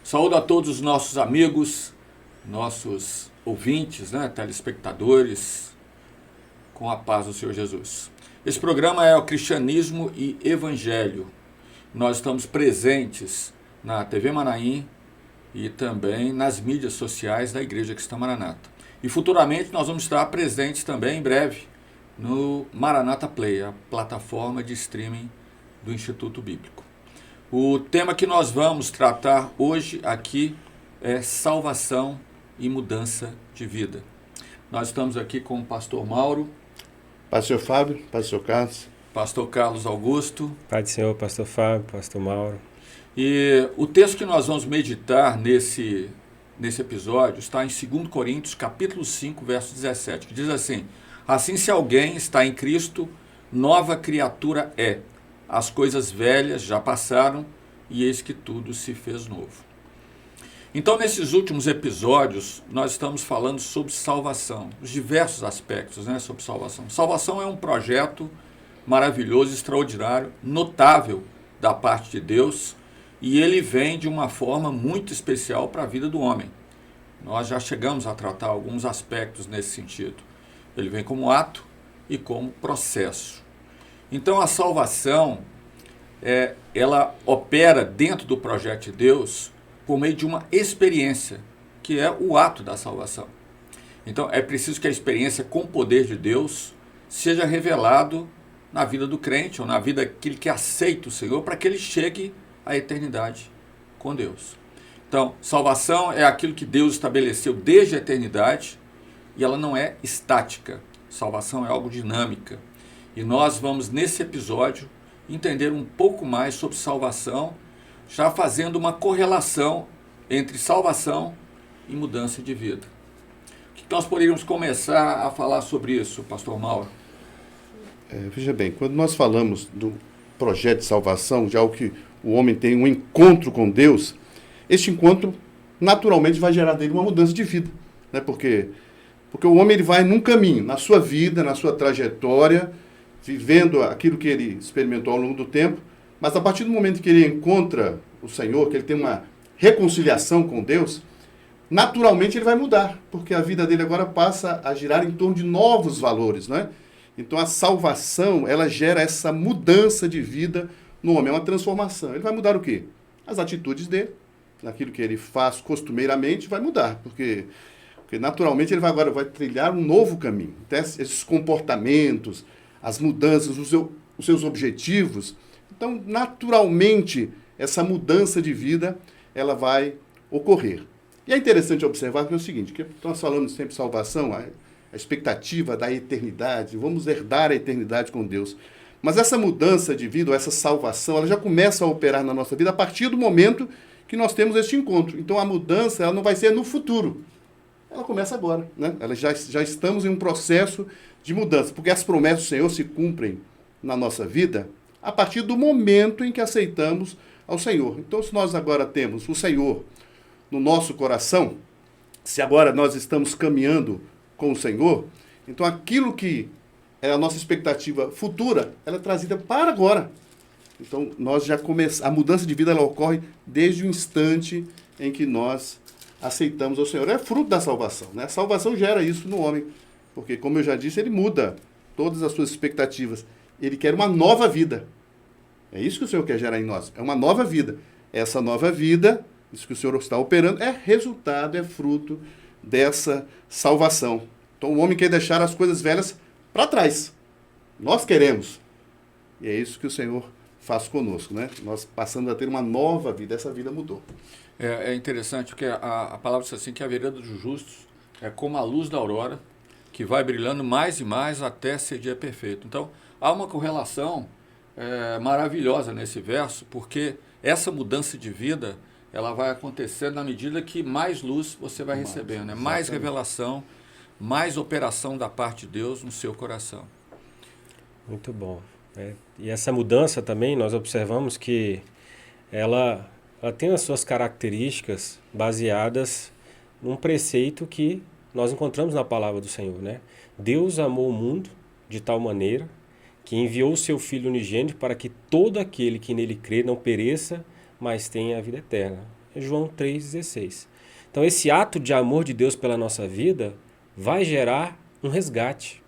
Saúdo a todos os nossos amigos, nossos ouvintes, telespectadores, com a paz do Senhor Jesus. Esse programa é o Cristianismo e Evangelho. Nós estamos presentes na TV Manaim e também nas mídias sociais da Igreja Cristã Maranata. E futuramente nós vamos estar presentes também, em breve, no Maranata Play, a plataforma de streaming do Instituto Bíblico. O tema que nós vamos tratar hoje aqui é salvação e mudança de vida. Nós estamos aqui com o pastor Mauro. Pastor Fábio, pastor Carlos. Pastor Carlos Augusto. Pai do Senhor, pastor Fábio, pastor Mauro. E o texto que nós vamos meditar nesse episódio está em 2 Coríntios, capítulo 5, verso 17, que diz assim: assim, se alguém está em Cristo, nova criatura é. As coisas velhas já passaram e eis que tudo se fez novo. Então, nesses últimos episódios, nós estamos falando sobre salvação, os diversos aspectos, sobre salvação. Salvação é um projeto maravilhoso, extraordinário, notável da parte de Deus, e ele vem de uma forma muito especial para a vida do homem. Nós já chegamos a tratar alguns aspectos nesse sentido. Ele vem como ato e como processo. Então a salvação, ela opera dentro do projeto de Deus por meio de uma experiência, que é o ato da salvação. Então é preciso que a experiência com o poder de Deus seja revelado na vida do crente, ou na vida daquele que aceita o Senhor, para que ele chegue à eternidade com Deus. Então, salvação é aquilo que Deus estabeleceu desde a eternidade, e ela não é estática. Salvação é algo dinâmica. E nós vamos, nesse episódio, entender um pouco mais sobre salvação, já fazendo uma correlação entre salvação e mudança de vida. O que nós poderíamos começar a falar sobre isso, pastor Mauro? Veja bem, quando nós falamos do projeto de salvação, já o que o homem tem um encontro com Deus, este encontro naturalmente vai gerar dele uma mudança de vida. Porque o homem ele vai num caminho, na sua vida, na sua trajetória, vivendo aquilo que ele experimentou ao longo do tempo, mas a partir do momento que ele encontra o Senhor, que ele tem uma reconciliação com Deus, naturalmente ele vai mudar, porque a vida dele agora passa a girar em torno de novos valores, Então a salvação, ela gera essa mudança de vida no homem, é uma transformação. Ele vai mudar o quê? As atitudes dele, naquilo que ele faz costumeiramente, vai mudar, porque naturalmente ele agora vai trilhar um novo caminho. Então, esses comportamentos, as mudanças, os seus objetivos. Então, naturalmente, essa mudança de vida, ela vai ocorrer. E é interessante observar que é o seguinte, que nós falamos sempre de salvação, a expectativa da eternidade, vamos herdar a eternidade com Deus. Mas essa mudança de vida, ou essa salvação, ela já começa a operar na nossa vida a partir do momento que nós temos este encontro. Então, a mudança, ela não vai ser no futuro. Ela começa agora, Ela já estamos em um processo de mudança, porque as promessas do Senhor se cumprem na nossa vida a partir do momento em que aceitamos ao Senhor. Então, se nós agora temos o Senhor no nosso coração, se agora nós estamos caminhando com o Senhor, então aquilo que é a nossa expectativa futura, ela é trazida para agora. Então, nós já a mudança de vida ela ocorre desde o instante em que nós aceitamos ao Senhor. É fruto da salvação, A salvação gera isso no homem, porque, como eu já disse, ele muda todas as suas expectativas. Ele quer uma nova vida. É isso que o Senhor quer gerar em nós. É uma nova vida. Essa nova vida, isso que o Senhor está operando, é resultado, é fruto dessa salvação. Então, o homem quer deixar as coisas velhas para trás. Nós queremos. E é isso que o Senhor faz conosco, Nós passamos a ter uma nova vida. Essa vida mudou. É interessante, porque a palavra diz assim, que a vereda dos justos é como a luz da aurora, que vai brilhando mais e mais até ser dia perfeito. Então, há uma correlação maravilhosa nesse verso, porque essa mudança de vida, ela vai acontecer na medida que mais luz você vai recebendo, mais revelação, mais operação da parte de Deus no seu coração. Muito bom. E essa mudança também, nós observamos que ela tem as suas características baseadas num preceito que nós encontramos na palavra do Senhor, né? Deus amou o mundo de tal maneira que enviou o seu Filho unigênito para que todo aquele que nele crê não pereça, mas tenha a vida eterna. É João 3,16. Então esse ato de amor de Deus pela nossa vida vai gerar um resgate,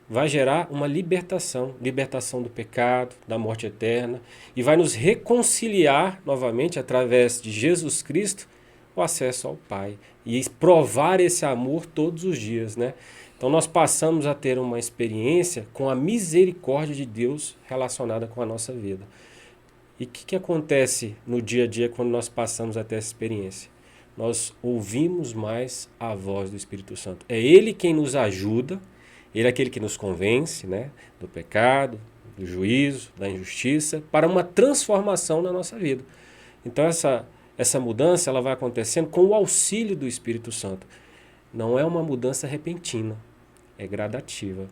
vai gerar uma libertação, libertação do pecado, da morte eterna, e vai nos reconciliar novamente, através de Jesus Cristo, o acesso ao Pai, e provar esse amor todos os dias, né? Então nós passamos a ter uma experiência com a misericórdia de Deus relacionada com a nossa vida. E o que acontece no dia a dia quando nós passamos a ter essa experiência? Nós ouvimos mais a voz do Espírito Santo. É Ele quem nos ajuda, Ele é aquele que nos convence, né, do pecado, do juízo, da injustiça, para uma transformação na nossa vida. Então essa mudança ela vai acontecendo com o auxílio do Espírito Santo. Não é uma mudança repentina, é gradativa.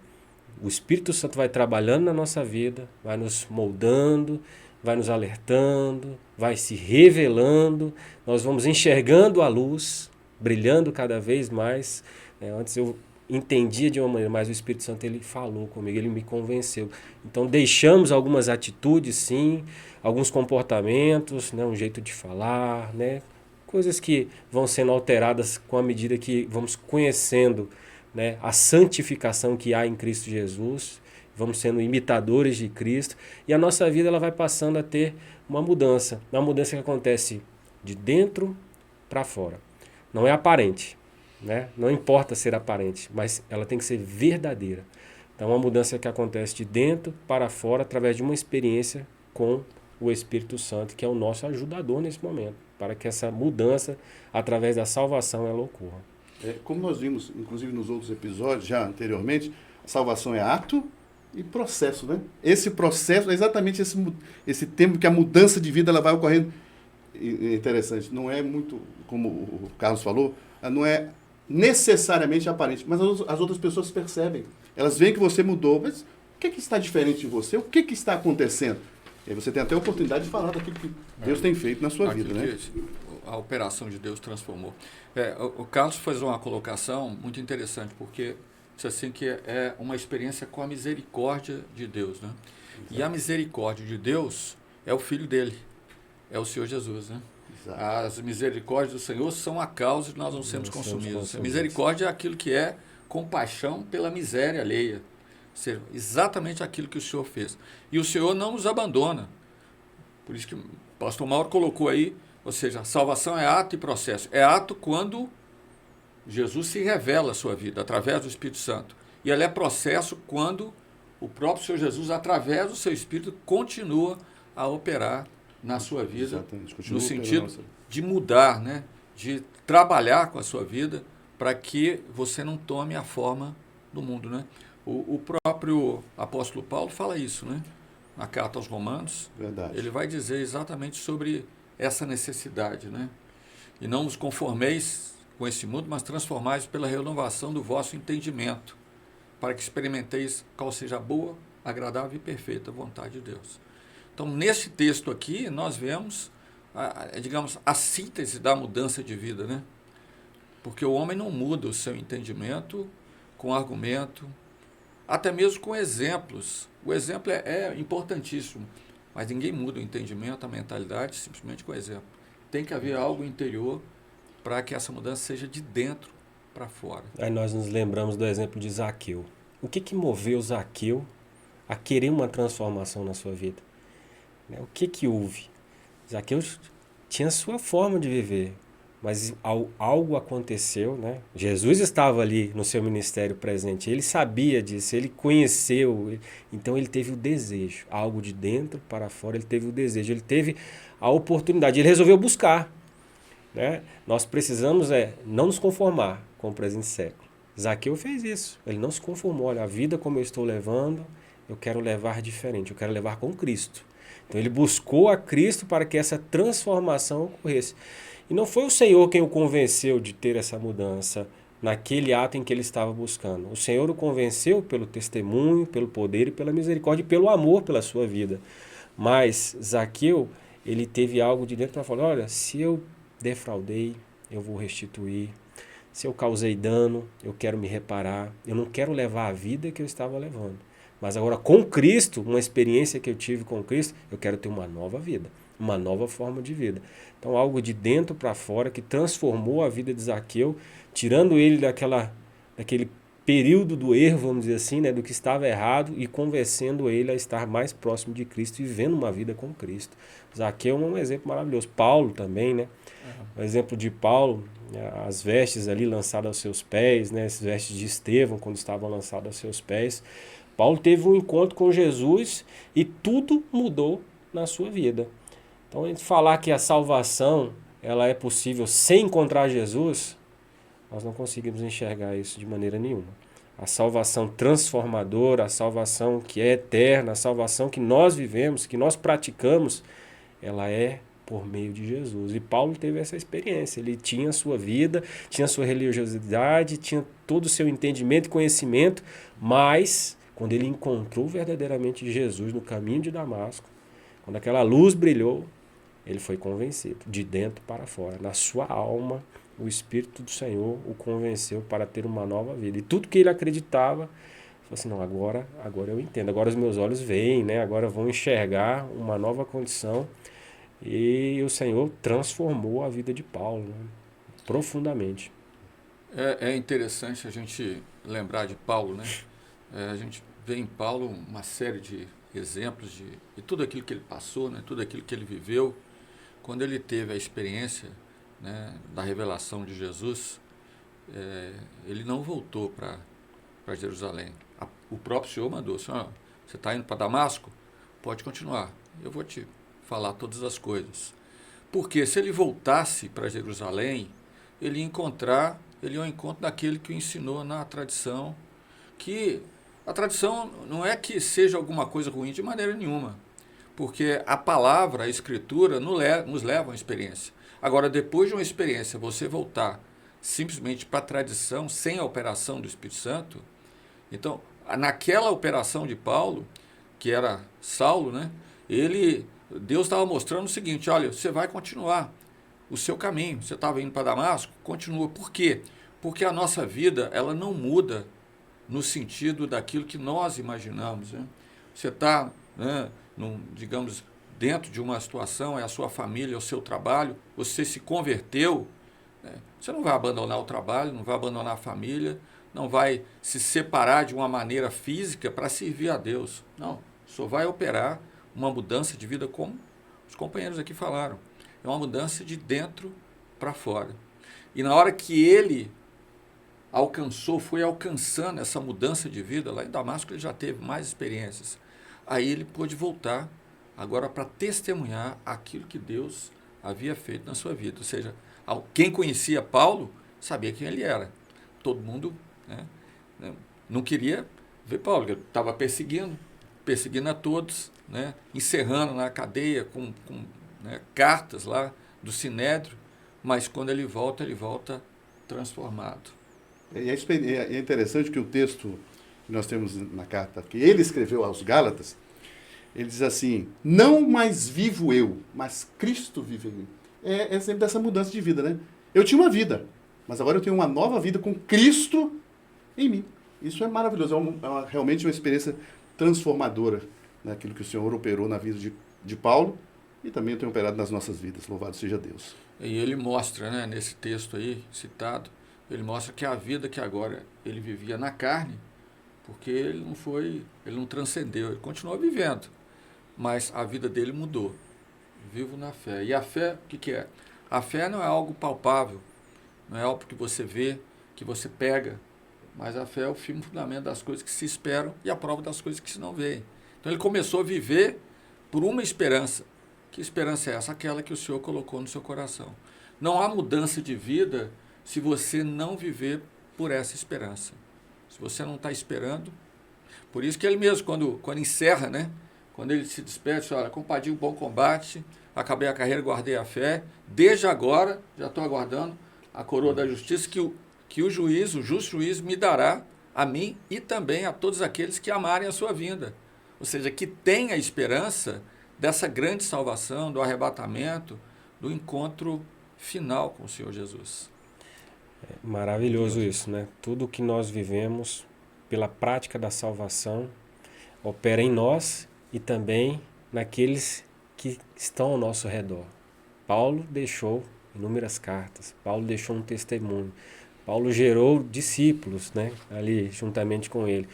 O Espírito Santo vai trabalhando na nossa vida, vai nos moldando, vai nos alertando, vai se revelando, nós vamos enxergando a luz, brilhando cada vez mais. Antes eu entendia de uma maneira, mas o Espírito Santo ele falou comigo, ele me convenceu. Então deixamos algumas atitudes, sim, alguns comportamentos, né, um jeito de falar, né, coisas que vão sendo alteradas com a medida que vamos conhecendo, né, a santificação que há em Cristo Jesus, vamos sendo imitadores de Cristo, e a nossa vida ela vai passando a ter uma mudança que acontece de dentro para fora. Não é aparente, né? Não importa ser aparente, mas ela tem que ser verdadeira. Então é uma mudança que acontece de dentro para fora através de uma experiência com o Espírito Santo, que é o nosso ajudador nesse momento, para que essa mudança, através da salvação, ela ocorra. Como nós vimos, inclusive nos outros episódios, já anteriormente, a salvação é ato e processo, né? Esse processo é exatamente esse tempo que a mudança de vida ela vai ocorrendo. E é interessante, não é muito, como o Carlos falou, não é necessariamente aparente, mas as outras pessoas percebem. Elas veem que você mudou, mas o que está diferente de você? O que está acontecendo? E aí você tem até a oportunidade de falar daquilo que Deus tem feito na sua vida, né? A operação de Deus transformou. O Carlos fez uma colocação muito interessante, porque disse assim que é uma experiência com a misericórdia de Deus, né? Exato. E a misericórdia de Deus é o Filho dele, é o Senhor Jesus, né? Exato. As misericórdias do Senhor são a causa de nós não sermos consumidos. A misericórdia é aquilo que é compaixão pela miséria alheia. Ou seja, exatamente aquilo que o Senhor fez. E o Senhor não nos abandona. Por isso que o pastor Mauro colocou aí, ou seja, a salvação é ato e processo. É ato quando Jesus se revela a sua vida, através do Espírito Santo. E ela é processo quando o próprio Senhor Jesus, através do seu Espírito, continua a operar na sua vida, no sentido de mudar, né? De trabalhar com a sua vida para que você não tome a forma do mundo, né? O próprio apóstolo Paulo fala isso, né? Na carta aos Romanos. Verdade. Ele vai dizer exatamente sobre essa necessidade, né? E não vos conformeis com esse mundo, mas transformais pela renovação do vosso entendimento, para que experimenteis qual seja a boa, agradável e perfeita vontade de Deus. Então, nesse texto aqui, nós vemos, digamos, a síntese da mudança de vida, né? Porque o homem não muda o seu entendimento com argumento, até mesmo com exemplos. O exemplo é importantíssimo, mas ninguém muda o entendimento, a mentalidade, simplesmente com exemplo. Tem que haver algo interior para que essa mudança seja de dentro para fora. Aí nós nos lembramos do exemplo de Zaqueu. O que moveu Zaqueu a querer uma transformação na sua vida? O que houve? Zaqueu tinha sua forma de viver, mas algo aconteceu, né? Jesus estava ali no seu ministério presente, ele sabia disso, ele conheceu, então ele teve o desejo, algo de dentro para fora, ele teve o desejo, ele teve a oportunidade, ele resolveu buscar, né? Nós precisamos não nos conformar com o presente século. Zaqueu fez isso, ele não se conformou, olha, a vida como eu estou levando, eu quero levar diferente, eu quero levar com Cristo. Então ele buscou a Cristo para que essa transformação ocorresse. E não foi o Senhor quem o convenceu de ter essa mudança naquele ato em que ele estava buscando. O Senhor o convenceu pelo testemunho, pelo poder e pela misericórdia e pelo amor pela sua vida. Mas Zaqueu, ele teve algo de dentro para falar, olha, se eu defraudei, eu vou restituir. Se eu causei dano, eu quero me reparar. Eu não quero levar a vida que eu estava levando. Mas agora com Cristo, uma experiência que eu tive com Cristo, eu quero ter uma nova vida, uma nova forma de vida. Então algo de dentro para fora que transformou a vida de Zaqueu, tirando ele daquele período do erro, vamos dizer assim, né, do que estava errado, e convencendo ele a estar mais próximo de Cristo e vivendo uma vida com Cristo. Zaqueu é um exemplo maravilhoso. Paulo também, né? O exemplo de Paulo, as vestes ali lançadas aos seus pés, né, as vestes de Estevão quando estavam lançadas aos seus pés. Paulo teve um encontro com Jesus e tudo mudou na sua vida. Então, a gente falar que a salvação ela é possível sem encontrar Jesus, nós não conseguimos enxergar isso de maneira nenhuma. A salvação transformadora, a salvação que é eterna, a salvação que nós vivemos, que nós praticamos, ela é por meio de Jesus. E Paulo teve essa experiência. Ele tinha a sua vida, tinha a sua religiosidade, tinha todo o seu entendimento e conhecimento, mas quando ele encontrou verdadeiramente Jesus no caminho de Damasco, quando aquela luz brilhou, ele foi convencido, de dentro para fora. Na sua alma, o Espírito do Senhor o convenceu para ter uma nova vida. E tudo que ele acreditava, falou assim, não, agora eu entendo, agora os meus olhos veem, né? Agora vão enxergar uma nova condição. E o Senhor transformou a vida de Paulo, né? Profundamente. É interessante a gente lembrar de Paulo, né? A gente vê em Paulo uma série de exemplos de tudo aquilo que ele passou, né? Tudo aquilo que ele viveu. Quando ele teve a experiência, né, da revelação de Jesus, ele não voltou para Jerusalém. O próprio Senhor mandou, Senhor, você está indo para Damasco? Pode continuar, eu vou te falar todas as coisas. Porque se ele voltasse para Jerusalém, ele ia ao encontro daquele que o ensinou na tradição, que a tradição não é que seja alguma coisa ruim de maneira nenhuma, porque a palavra, a escritura nos leva a uma experiência. Agora, depois de uma experiência, você voltar simplesmente para a tradição, sem a operação do Espírito Santo, então, naquela operação de Paulo, que era Saulo, né, Deus estava mostrando o seguinte, olha, você vai continuar o seu caminho, você estava indo para Damasco, continua. Por quê? Porque a nossa vida, ela não muda no sentido daquilo que nós imaginamos, né? Você está, né, digamos, dentro de uma situação, é a sua família, é o seu trabalho, você se converteu, né? Você não vai abandonar o trabalho, não vai abandonar a família, não vai se separar de uma maneira física para servir a Deus. Não, só vai operar uma mudança de vida, como os companheiros aqui falaram. É uma mudança de dentro para fora. E na hora que ele foi alcançando essa mudança de vida, lá em Damasco ele já teve mais experiências. Aí ele pôde voltar agora para testemunhar aquilo que Deus havia feito na sua vida. Ou seja, quem conhecia Paulo sabia quem ele era. Todo mundo, né, não queria ver Paulo, ele estava perseguindo a todos, né, encerrando na cadeia com né, cartas lá do Sinédrio, mas quando ele volta transformado. E é interessante que o texto que nós temos na carta que ele escreveu aos Gálatas, ele diz assim, não mais vivo eu, mas Cristo vive em mim. É sempre dessa mudança de vida, né? Eu tinha uma vida, mas agora eu tenho uma nova vida com Cristo em mim. Isso é maravilhoso, realmente uma experiência transformadora, naquilo que o Senhor operou na vida de Paulo e também tem operado nas nossas vidas. Louvado seja Deus. E ele mostra, né, nesse texto aí citado, ele mostra que a vida que agora ele vivia na carne, porque ele não transcendeu, ele continuou vivendo, mas a vida dele mudou. Vivo na fé. E a fé, o que é? A fé não é algo palpável, não é algo que você vê, que você pega, mas a fé é o firme fundamento das coisas que se esperam e a prova das coisas que se não veem. Então ele começou a viver por uma esperança. Que esperança é essa? Aquela que o Senhor colocou no seu coração. Não há mudança de vida se você não viver por essa esperança. Se você não está esperando. Por isso que ele mesmo, quando encerra, né? Quando ele se despede, olha, combati o bom combate, acabei a carreira, guardei a fé, desde agora, já estou aguardando a coroa da justiça, que o justo juiz, me dará a mim e também a todos aqueles que amarem a sua vinda. Ou seja, que tem a esperança dessa grande salvação, do arrebatamento, do encontro final com o Senhor Jesus. Maravilhoso isso, né? Tudo que nós vivemos pela prática da salvação opera em nós e também naqueles que estão ao nosso redor. Paulo deixou inúmeras cartas, Paulo deixou um testemunho, Paulo gerou discípulos, né? Ali juntamente com ele.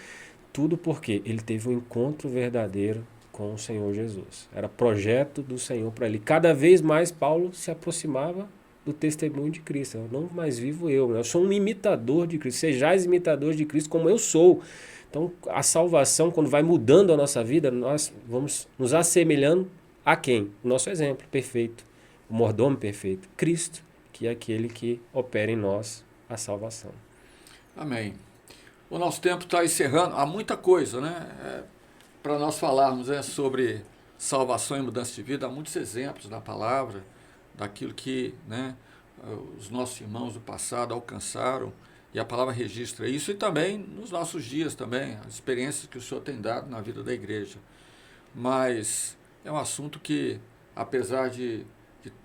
Tudo porque ele teve um encontro verdadeiro com o Senhor Jesus. Era projeto do Senhor para ele. Cada vez mais Paulo se aproximava do testemunho de Cristo. Eu não mais vivo eu sou um imitador de Cristo. Sejais imitadores de Cristo como eu sou. Então, a salvação, quando vai mudando a nossa vida, nós vamos nos assemelhando a quem? O nosso exemplo perfeito, o mordomo perfeito, Cristo, que é aquele que opera em nós a salvação. Amém. O nosso tempo está encerrando. Há muita coisa, né? Para nós falarmos sobre salvação e mudança de vida, há muitos exemplos na palavra, daquilo que, né, os nossos irmãos do passado alcançaram, e a palavra registra isso, e também nos nossos dias também, as experiências que o Senhor tem dado na vida da igreja. Mas é um assunto que, apesar de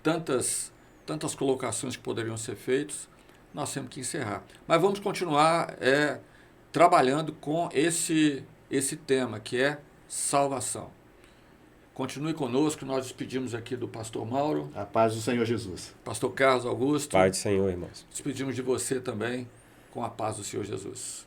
tantas colocações que poderiam ser feitas, nós temos que encerrar. Mas vamos continuar trabalhando com esse tema, que é salvação. Continue conosco, nós despedimos aqui do pastor Mauro. A paz do Senhor Jesus. Pastor Carlos Augusto. Pai do Senhor, irmãos. Despedimos de você também com a paz do Senhor Jesus.